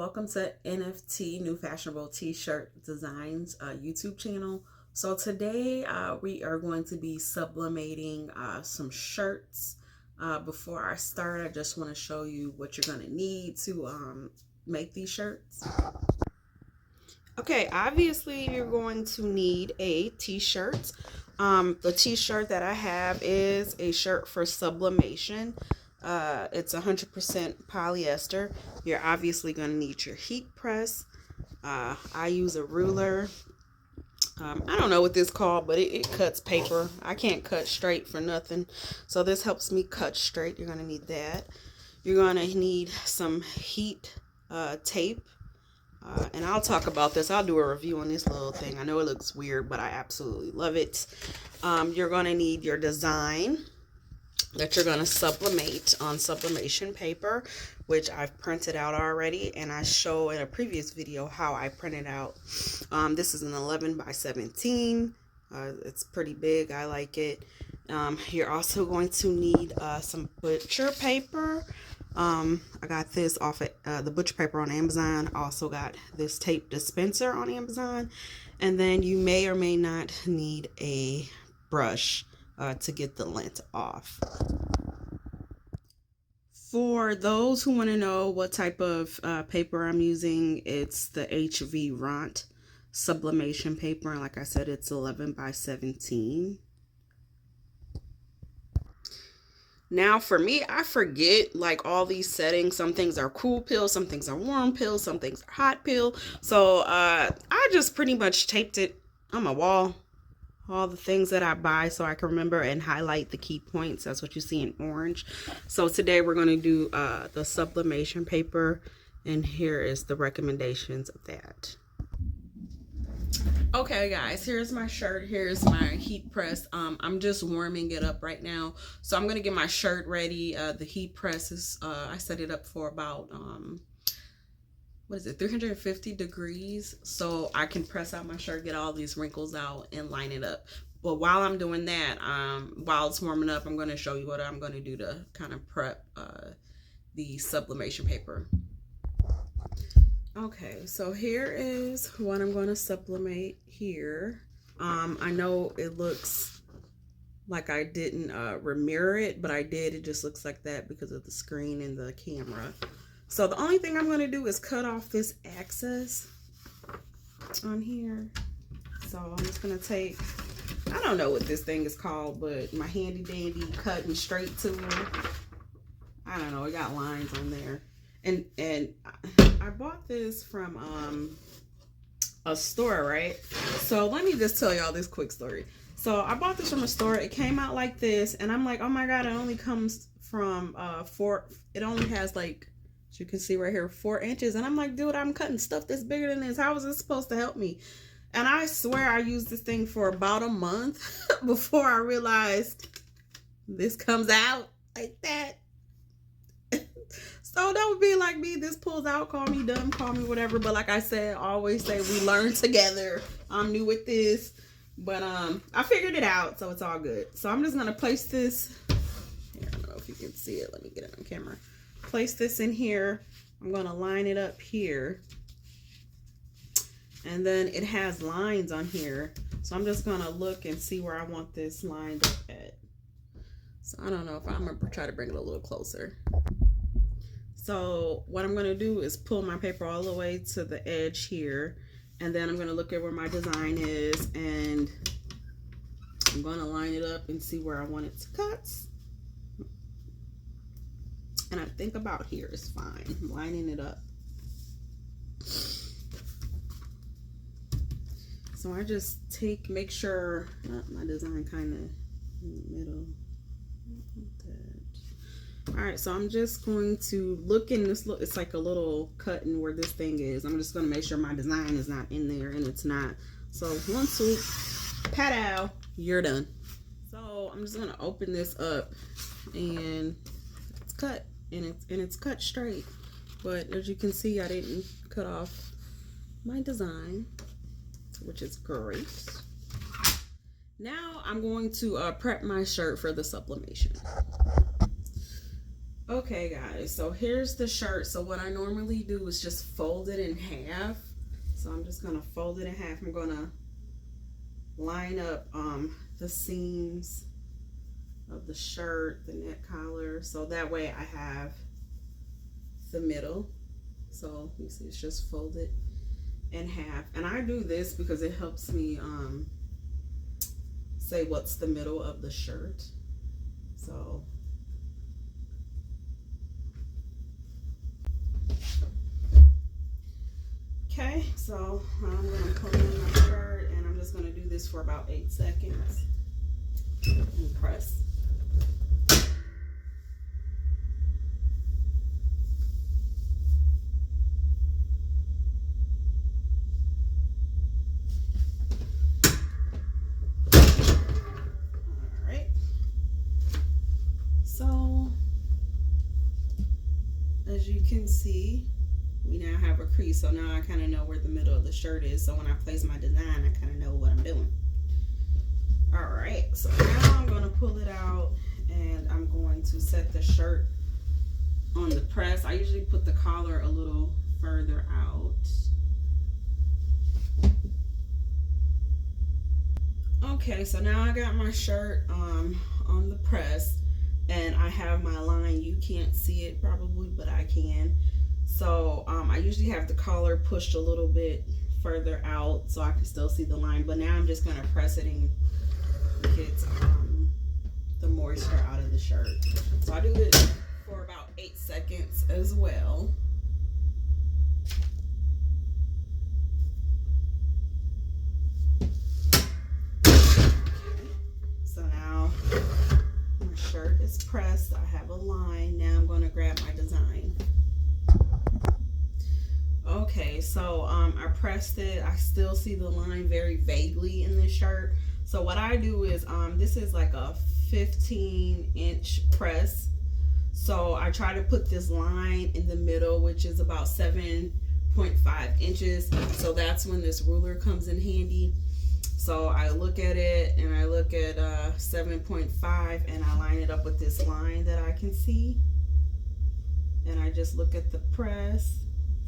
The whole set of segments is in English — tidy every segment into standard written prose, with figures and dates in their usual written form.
Welcome to NFT New Fashionable T-Shirt Designs YouTube channel. So today we are going to be sublimating some shirts. Before I start, I just want to show you what you're going to need to make these shirts. Okay, obviously you're going to need a t-shirt. The t-shirt that I have is a shirt for Sublimation. It's 100% polyester. You're obviously going to need your heat press. I use a ruler. I don't know what this is called, but it cuts paper. I can't cut straight for nothing, so this helps me cut straight. You're going to need that. You're going to need some heat tape. And I'll talk about this. I'll do a review on this little thing. I know it looks weird, but I absolutely love it. You're going to need your design that you're going to sublimate on sublimation paper, which I've printed out already, and I show in a previous video how I printed out. This is an 11 by 17. It's pretty big. I like it. You're also going to need some butcher paper. I got this off of the butcher paper on Amazon. I also got this tape dispenser on Amazon. And then you may or may not need a brush to get the lint off. For those who want to know what type of paper I'm using, it's the HV Ront sublimation paper. And like I said, it's 11 by 17. Now for me, I forget like all these settings. Some things are cool pill, some things are warm pill, some things are hot pill. So I just pretty much taped it on my wall, all the things that I buy, so I can remember and highlight the key points. That's what you see in orange. So today we're going to do the sublimation paper, and here is the recommendations of that. Okay guys, here's my shirt, here's my heat press. I'm just warming it up right now, so I'm gonna get my shirt ready. The heat press is I set it up for about 350 degrees, so I can press out my shirt, get all these wrinkles out, and line it up. But while I'm doing that, while it's warming up, I'm going to show you what I'm going to do to kind of prep the sublimation paper. Okay, so here is what I'm going to sublimate here. I know it looks like I didn't remirror it, but I did. It just looks like that because of the screen and the camera. So the only thing I'm going to do is cut off this excess on here. So I'm just going to take, I don't know what this thing is called, but my handy dandy cutting straight tool. I don't know, it got lines on there. And I bought this from a store, right? So let me just tell y'all this quick story. So I bought this from a store. It came out like this, and I'm like, oh my god, it only comes from it only has like, as you can see right here, 4 inches. And I'm like, dude, I'm cutting stuff that's bigger than this. How is this supposed to help me? And I swear I used this thing for about a month before I realized this comes out like that. So don't be like me. This pulls out. Call me dumb. Call me whatever. But like I said, I always say we learn together. I'm new with this. But I figured it out. So it's all good. So I'm just going to place this. Here, I don't know if you can see it. Let me get it on camera. Place this in here. I'm going to line it up here. And then it has lines on here. So I'm just going to look and see where I want this lined up at. So I don't know if I'm going to try to bring it a little closer. So what I'm going to do is pull my paper all the way to the edge here. And then I'm going to look at where my design is. And I'm going to line it up and see where I want it to cut. And I think about here is fine. I'm lining it up. So I just make sure my design kind of in the middle. All right, so I'm just going to look in this. Look, it's like a little cutting where this thing is. I'm just going to make sure my design is not in there, and it's not. So one swoop, pat-ow, you're done. So I'm just going to open this up, and it's cut, and it's cut straight. But as you can see, I didn't cut off my design, which is great. Now I'm going to prep my shirt for the sublimation. Okay guys, so here's the shirt. So what I normally do is just fold it in half. So I'm just gonna fold it in half. I'm gonna line up the seams of the shirt, the neck collar, so that way I have the middle. So you see it's just folded in half, and I do this because it helps me say what's the middle of the shirt. So okay, so I'm gonna pull in my shirt, and I'm just gonna do this for about 8 seconds and press. Alright, so as you can see, we now have a crease, so now I kind of know where the middle of the shirt is, so when I place my design I kind of know what I'm doing. Alright, so now I'm going to pull it out, and I'm going to set the shirt on the press. I usually put the collar a little further out. Okay, so now I got my shirt on the press, and I have my line. You can't see it probably, but I can. So I usually have the collar pushed a little bit further out so I can still see the line, but now I'm just going to press it and get the moisture out of the shirt. So I do this for about 8 seconds as well. So now my shirt is pressed. I have a line. Now I'm going to grab my design. Okay, so I pressed it. I still see the line very vaguely in this shirt. So what I do is, this is like a 15-inch press. So I try to put this line in the middle, which is about 7.5 inches. So that's when this ruler comes in handy. So I look at it, and I look at 7.5, and I line it up with this line that I can see. And I just look at the press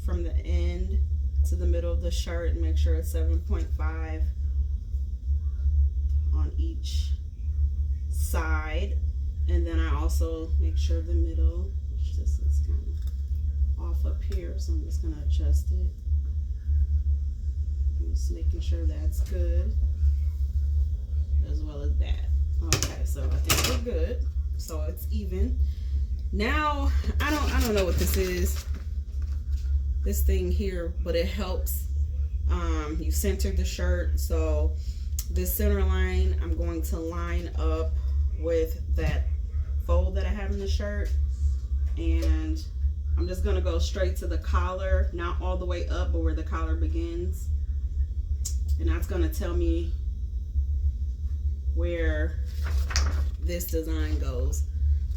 from the end to the middle of the shirt and make sure it's 7.5 on each side. And then I also make sure the middle, which this is kind of off up here, so I'm just going to adjust it. Just making sure that's good, as well as that. Okay, so I think we're good. So it's even. Now I don't know what this is, this thing here, but it helps. You center the shirt, so this center line I'm going to line up with that fold that I have in the shirt, and I'm just going to go straight to the collar, not all the way up, but where the collar begins, and that's going to tell me where this design goes.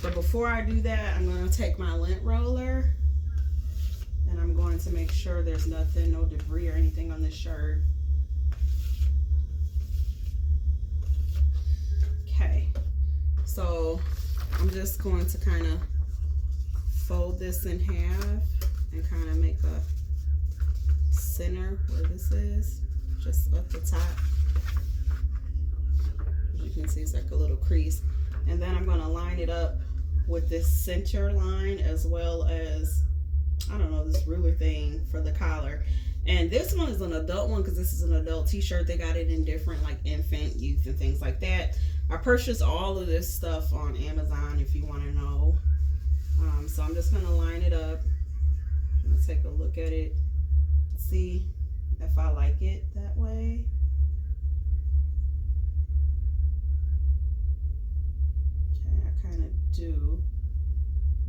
But before I do that, I'm going to take my lint roller, and I'm going to make sure there's nothing, no debris or anything on this shirt. Okay, so I'm just going to kind of fold this in half and kind of make a center where this is, just at the top. As you can see, it's like a little crease. And then I'm going to line it up with this center line, as well as, I don't know, this ruler thing for the collar. And this one is an adult one because this is an adult t-shirt. They got it in different, like infant, youth, and things like that. I purchased all of this stuff on Amazon if you want to know. So I'm just going to line it up. I'm going to take a look at it, see if I like it that way. Okay, I kind of do.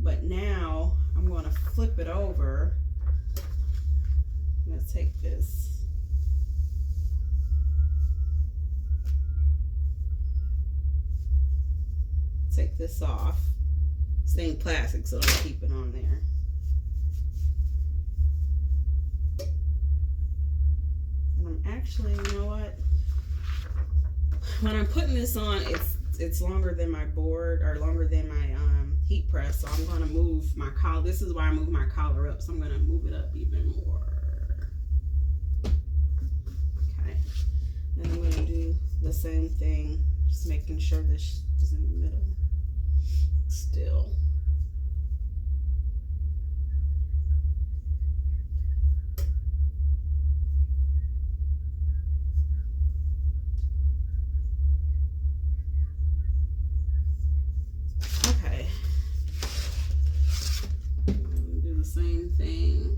But now I'm going to flip it over. I'm going to take this. Take this off. Same plastic, so don't keep it on there. And I'm actually, you know what? When I'm putting this on, it's longer than my board, or longer than my heat press. So I'm going to move my collar. This is why I move my collar up. So I'm going to move it up even more. Okay. And I'm going to do the same thing. Just making sure this is in the middle. Still. Okay. Do the same thing.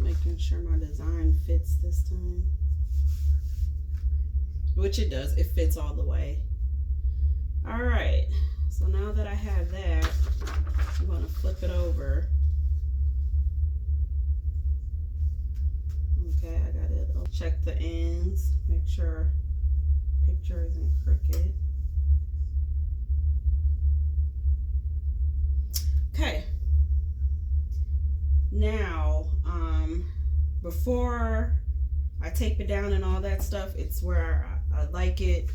Making sure my design fits this time. Which it does. It fits all the way. Alright. So now that I have that, I'm going to flip it over. Okay, I got it. I'll check the ends. Make sure picture isn't crooked. Okay. Now, before I tape it down and all that stuff, it's where I like it.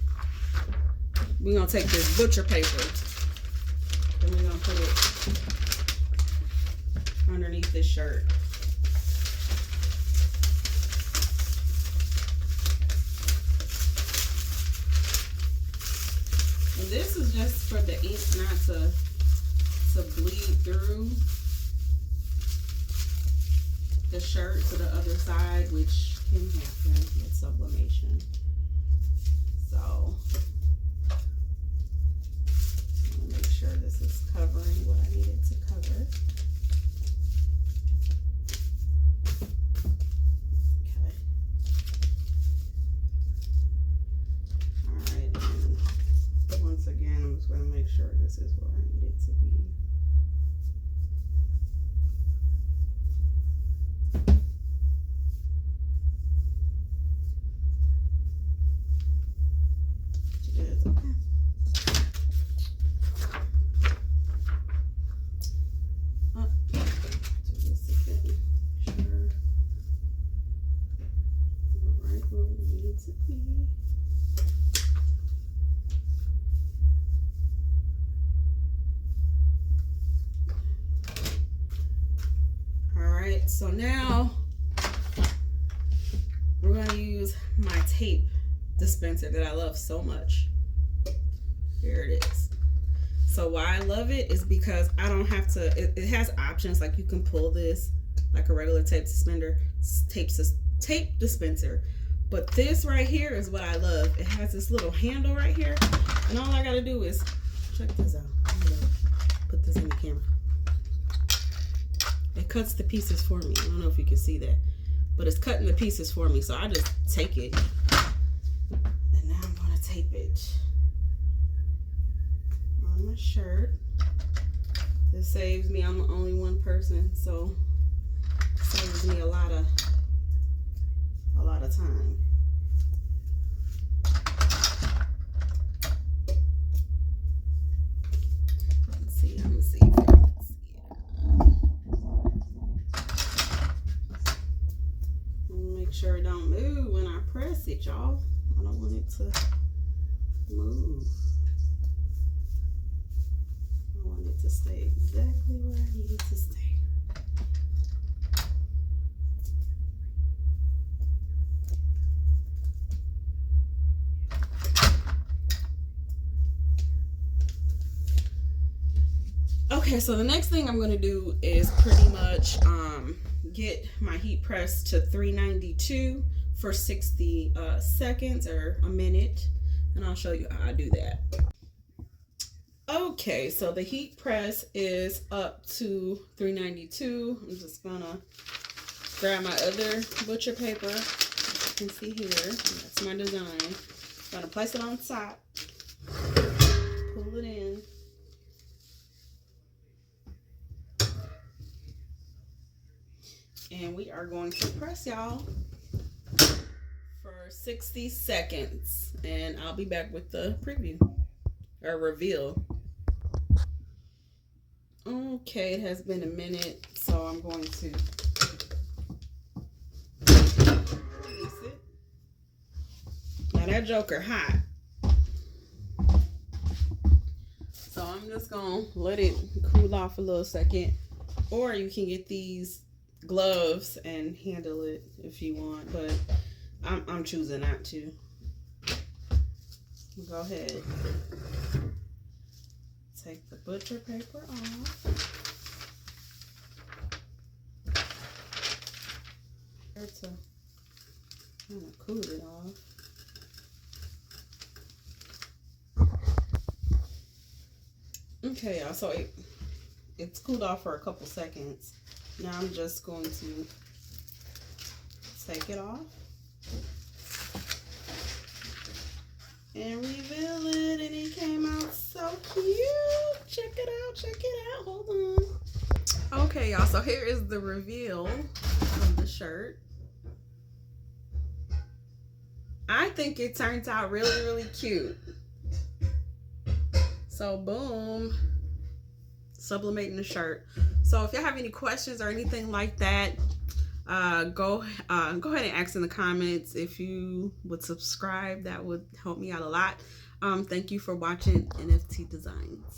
We're going to take this butcher paper and we're going to put it underneath this shirt. And this is just for the ink not to bleed through the shirt to the other side, which can happen with sublimation. So I'm gonna make sure this is covering what I need it to cover. Okay. All right, and once again, I'm just gonna make sure this is where I need it to be. So now we're going to use my tape dispenser that I love so much. Here it is. So why I love it is because I don't have to, it has options, like you can pull this like a regular tape dispenser. But this right here is what I love. It has this little handle right here. And all I got to do is, check this out. I'm going to put this in the camera. It cuts the pieces for me. I don't know if you can see that, but it's cutting the pieces for me. So I just take it, and now I'm going to tape it on my shirt. This saves me. I'm only one person, so it saves me a lot of time. Let's see. I'm gonna see. Make sure it don't move when I press it, y'all. I don't want it to move. I want it to stay exactly where I need it to stay. Okay, so the next thing I'm going to do is pretty much get my heat press to 392 for 60 seconds or a minute, and I'll show you how I do that. Okay, so the heat press is up to 392. I'm just gonna grab my other butcher paper. You can see here, that's my design. I'm gonna place it on top, pull it in. And we are going to press, y'all, for 60 seconds. And I'll be back with the preview or reveal. Okay, it has been a minute, so I'm going to release it. Now that joker hot. So I'm just gonna let it cool off a little second. Or you can get these gloves and handle it if you want, but I'm choosing not to. Go ahead. Take the butcher paper off. To kind of cool it off. Okay, y'all, so it's cooled off for a couple seconds. Now I'm just going to take it off and reveal it, and it came out so cute. Check it out, check it out. Hold on. Okay, y'all, so here is the reveal of the shirt. I think it turns out really, really cute. So boom, sublimating the shirt. So if y'all have any questions or anything like that, go ahead and ask in the comments. If you would subscribe, that would help me out a lot. Thank you for watching NFT Designs.